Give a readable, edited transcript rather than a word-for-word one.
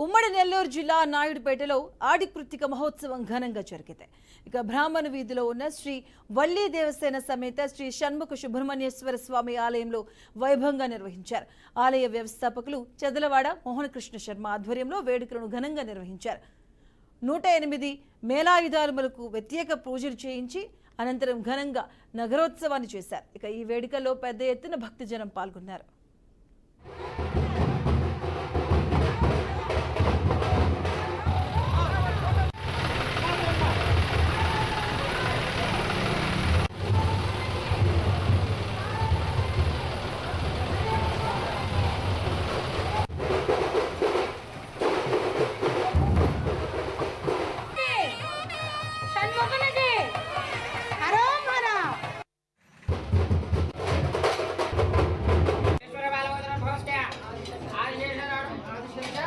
ఉమ్మడి నెల్లూరు జిల్లా నాయుడుపేటలో ఆడి కృత్తిక మహోత్సవం ఘనంగా జరిగింది. ఇక బ్రాహ్మణ వీధిలో ఉన్న శ్రీ వల్లి దేవసేన సమేత శ్రీ షణ్ముఖ సుబ్రహ్మణ్యేశ్వర స్వామి ఆలయంలో వైభవంగా నిర్వహించారు. ఆలయ వ్యవస్థాపకులు చెదలవాడ మోహనకృష్ణ శర్మ ఆధ్వర్యంలో వేడుకలను ఘనంగా నిర్వహించారు. 108 మేళాయుధాలకు ప్రత్యేక పూజలు చేయించి అనంతరం ఘనంగా నగరోత్సవాన్ని చేశారు. ఇక ఈ వేడుకల్లో పెద్ద ఎత్తున భక్తజనం పాల్గొన్నారు. ఆదిశేష